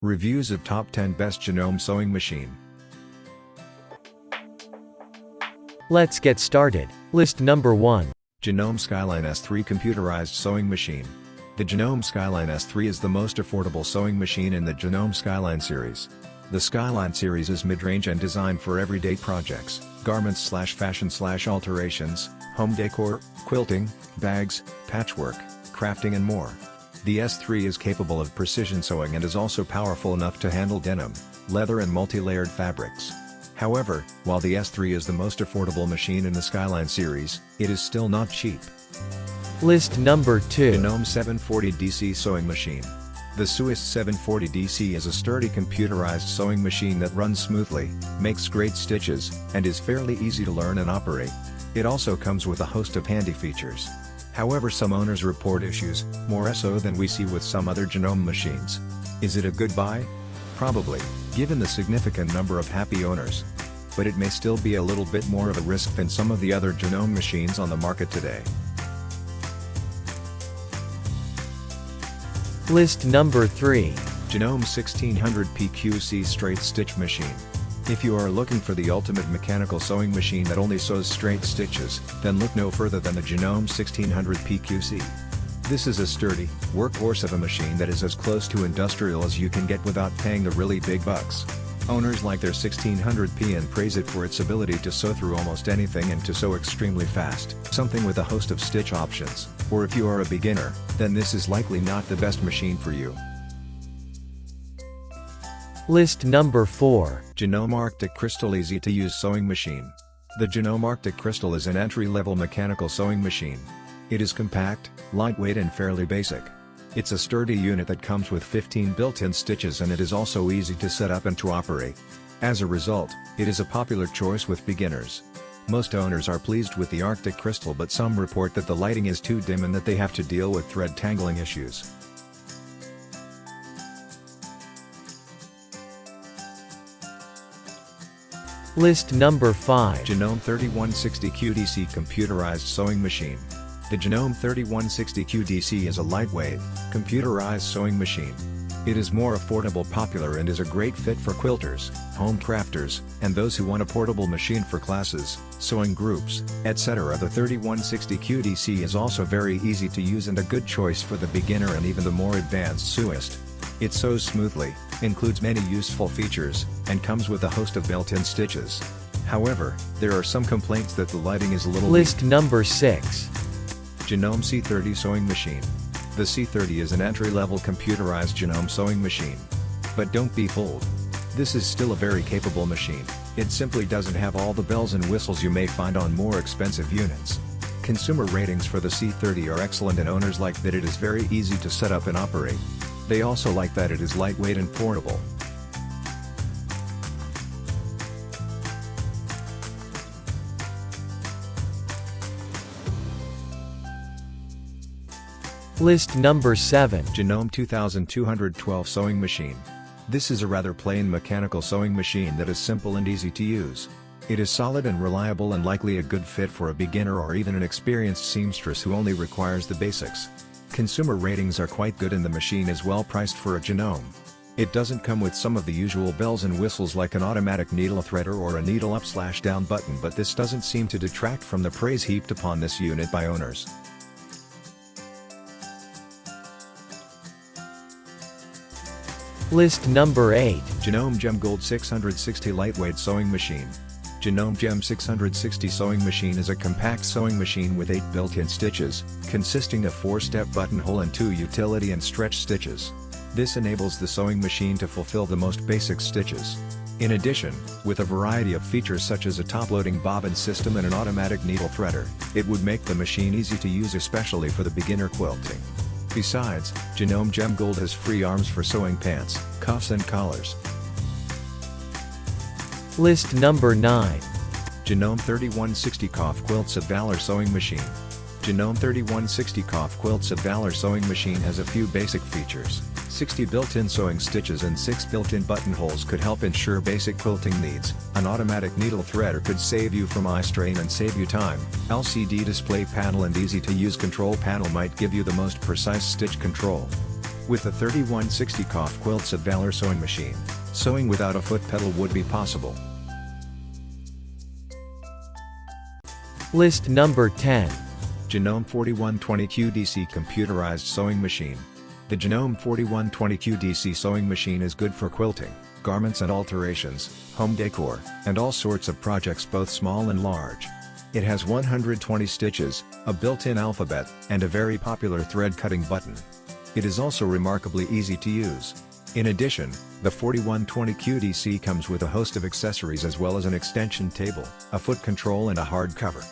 Reviews of Top 10 Best Janome Sewing Machine. Let's get started. List number 1. Janome SKYLINE S3 Computerized Sewing Machine. The Janome SKYLINE S3 is the most affordable sewing machine in the Janome SKYLINE series. The SKYLINE series is mid-range and designed for everyday projects, garments/fashion/alterations, home decor, quilting, bags, patchwork, crafting and more. The S3 is capable of precision sewing and is also powerful enough to handle denim, leather and multi-layered fabrics. However, while the S3 is the most affordable machine in the SKYLINE series, it is still not cheap. List number 2. Janome 740 DC Sewing Machine. The Sewist 740 DC is a sturdy computerized sewing machine that runs smoothly, makes great stitches, and is fairly easy to learn and operate. It also comes with a host of handy features. However, some owners report issues, more so than we see with some other Janome machines. Is it a good buy? Probably, given the significant number of happy owners. But it may still be a little bit more of a risk than some of the other Janome machines on the market today. List number 3. Janome 1600 PQC Straight Stitch Machine. If you are looking for the ultimate mechanical sewing machine that only sews straight stitches, then look no further than the Janome 1600 PQC. This is a sturdy, workhorse of a machine that is as close to industrial as you can get without paying the really big bucks. Owners like their 1600P and praise it for its ability to sew through almost anything and to sew extremely fast, something with a host of stitch options, or if you are a beginner, then this is likely not the best machine for you. List number 4. Janome Arctic Crystal Easy to Use Sewing Machine. The Janome Arctic Crystal is an entry-level mechanical sewing machine. It is compact, lightweight and fairly basic. It's a sturdy unit that comes with 15 built-in stitches and it is also easy to set up and to operate. As a result, it is a popular choice with beginners. Most owners are pleased with the Arctic Crystal, but some report that the lighting is too dim and that they have to deal with thread tangling issues. List number 5. Janome 3160 QDC Computerized Sewing Machine. The Janome 3160 QDC is a lightweight, computerized sewing machine. It is more affordable, popular and is a great fit for quilters, home crafters, and those who want a portable machine for classes, sewing groups, etc. The 3160 QDC is also very easy to use and a good choice for the beginner and even the more advanced sewist. It sews smoothly, includes many useful features, and comes with a host of built-in stitches. However, there are some complaints that the lighting is a little List weak. number 6. Janome C30 Sewing Machine. The C30 is an entry-level computerized Janome sewing machine. But don't be fooled. This is still a very capable machine. It simply doesn't have all the bells and whistles you may find on more expensive units. Consumer ratings for the C30 are excellent and owners like that it is very easy to set up and operate. They also like that it is lightweight and portable. List number 7. Janome 2212 Sewing Machine. This is a rather plain mechanical sewing machine that is simple and easy to use. It is solid and reliable and likely a good fit for a beginner or even an experienced seamstress who only requires the basics. Consumer ratings are quite good and the machine is well priced for a Janome. It doesn't come with some of the usual bells and whistles like an automatic needle threader or a needle up/down button, but this doesn't seem to detract from the praise heaped upon this unit by owners. List number 8. Janome Gem Gold 660 Lightweight Sewing Machine. Janome Gem 660 Sewing Machine is a compact sewing machine with 8 built-in stitches, consisting of 4-step buttonhole and 2 utility and stretch stitches. This enables the sewing machine to fulfill the most basic stitches. In addition, with a variety of features such as a top-loading bobbin system and an automatic needle threader, it would make the machine easy to use, especially for the beginner quilting. Besides, Janome Gem Gold has free arms for sewing pants, cuffs and collars. List number 9. Janome 3160 QUILTS of VALOR Sewing Machine. Janome 3160 QUILTS of VALOR Sewing Machine has a few basic features. 60 built-in sewing stitches and 6 built-in buttonholes could help ensure basic quilting needs. An automatic needle threader could save you from eye strain and save you time. LCD display panel and easy-to-use control panel might give you the most precise stitch control. With the 3160 QUILTS of VALOR sewing machine, sewing without a foot pedal would be possible. List number 10. Janome 4120 QDC computerized sewing machine. The Janome 4120 QDC sewing machine is good for quilting, garments and alterations, home decor, and all sorts of projects both small and large. It has 120 stitches, a built-in alphabet, and a very popular thread cutting button. It is also remarkably easy to use. In addition, the 4120 QDC comes with a host of accessories as well as an extension table, a foot control and a hard cover.